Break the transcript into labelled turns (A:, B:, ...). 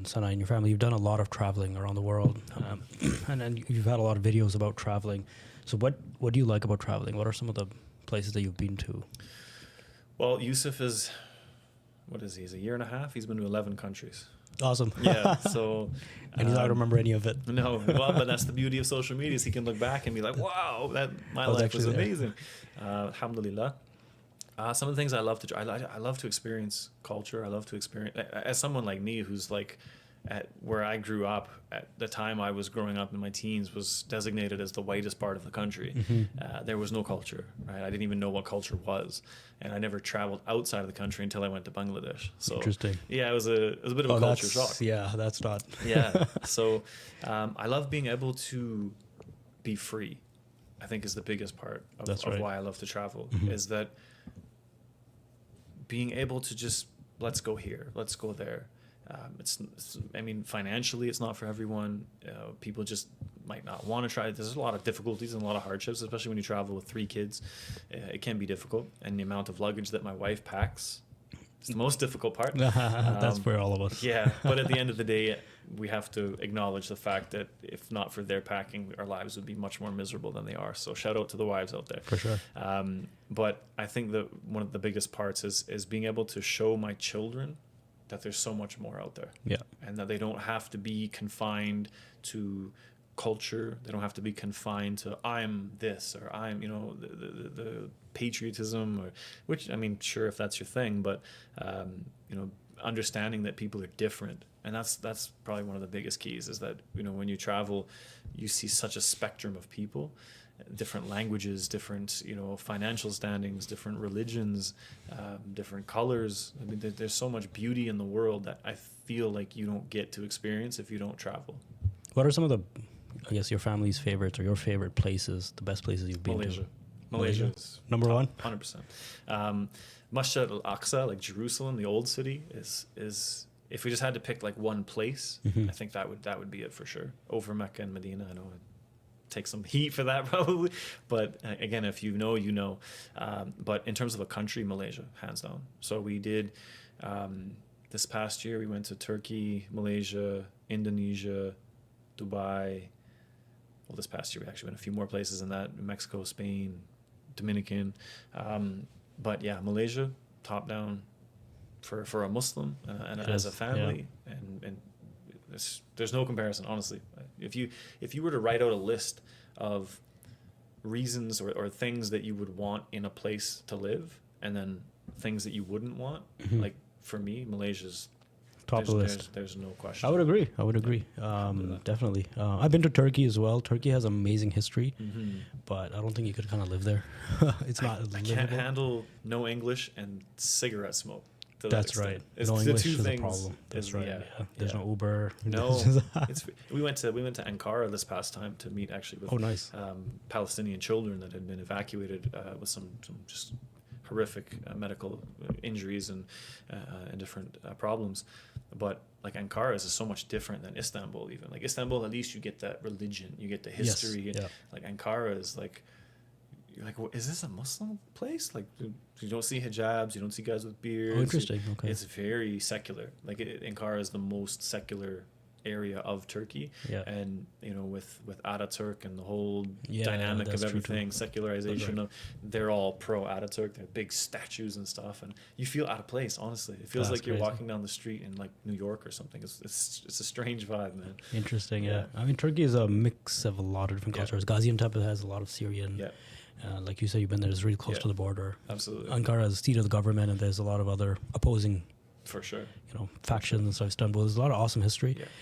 A: Sana and your family, you've done a lot of traveling around the world, and then you've had a lot of videos about traveling. So what do you like about traveling? What are some of the places that you've been to?
B: Well, Yusuf is, what is he? He's a year and a half. He's been to 11 countries.
A: Awesome.
B: Yeah. So,
A: and he's not remember any of it.
B: No. Well, but that's the beauty of social media. Is he can look back and be like, wow, my life was amazing. Alhamdulillah. Some of the things I love to, I love to experience culture. I love to experience, as someone like me who's like, at where I grew up, at the time I was growing up in my teens, was designated as the whitest part of the country. There was no culture, right? I didn't even know what culture was, and I never traveled outside of the country until I went to Bangladesh. So interesting. Yeah, it was a bit of a culture shock.
A: Yeah, that's not.
B: Yeah. So I love being able to be free. I think is the biggest part of why I love to travel. Is that being able to just, let's go here, let's go there. It's I mean, financially, it's not for everyone. People just might not want to try. There's a lot of difficulties and a lot of hardships, especially when you travel with 3 kids. It can be difficult, and the amount of luggage that my wife packs is the most difficult part.
A: That's for all of us.
B: Yeah, but at the end of the day, we have to acknowledge the fact that if not for their packing, our lives would be much more miserable than they are. So shout out to the wives out there.
A: For sure.
B: But I think that one of the biggest parts is being able to show my children that there's so much more out there.
A: Yeah.
B: And that they don't have to be confined to culture. They don't have to be confined to I'm this or I'm, the patriotism, or which, I mean, sure, if that's your thing, but understanding that people are different. And that's probably one of the biggest keys, is that, when you travel, you see such a spectrum of people, different languages, different, financial standings, different religions, different colors. I mean, there's so much beauty in the world that I feel like you don't get to experience if you don't travel.
A: What are some of the, I guess, your family's favorites or your favorite places, the best places you've been
B: to?
A: Malaysia is number one?
B: 100%. Masjid al-Aqsa, like Jerusalem, the old city, is if we just had to pick like one place, I think that would be it for sure. Over Mecca and Medina. I know it takes some heat for that probably, but again, if you know, you know. But in terms of a country, Malaysia, hands down. So we did, this past year, we went to Turkey, Malaysia, Indonesia, Dubai. Well, this past year we actually went a few more places than that: Mexico, Spain, Dominican. But yeah, Malaysia, top down for a Muslim and as a family, and there's no comparison, honestly. If you were to write out a list of reasons or things that you would want in a place to live, and then things that you wouldn't want, like for me, Malaysia's
A: top of the list.
B: There's no question.
A: I would agree. Definitely. I've been to Turkey as well. Turkey has amazing history, but I don't think you could kind of live there. It's not.
B: I can't handle no English and cigarette smoke.
A: That's right.
B: It's
A: no
B: the
A: English
B: two
A: is
B: things.
A: a problem. That's right.
B: Yeah.
A: There's no Uber.
B: No. We went to Ankara this past time to meet actually with Palestinian children that had been evacuated with some just horrific medical injuries and different problems. But like Ankara is so much different than Istanbul. Even like Istanbul, at least you get that religion, you get the history.
A: Yes. Yeah.
B: Like Ankara is like, you're like, well, is this a Muslim place? Like, you don't see hijabs, you don't see guys with beards.
A: Oh, interesting. Okay.
B: It's very secular. Like Ankara is the most secular area of Turkey. Yeah. And with Ataturk and the whole dynamic of everything, secularization, they're all pro Ataturk. They're big statues and stuff, and you feel out of place. Honestly, it feels like you're walking down the street in like New York or something. It's a strange vibe, man.
A: Interesting. Yeah. I mean, Turkey is a mix of a lot of different cultures. Gaziantep has a lot of Syrian. Yeah. Like you said, you've been there. It's really close to the border.
B: Absolutely.
A: Ankara is the seat of the government, and there's a lot of other opposing,
B: for sure,
A: factions and stuff. Istanbul. There's a lot of awesome history. Yeah.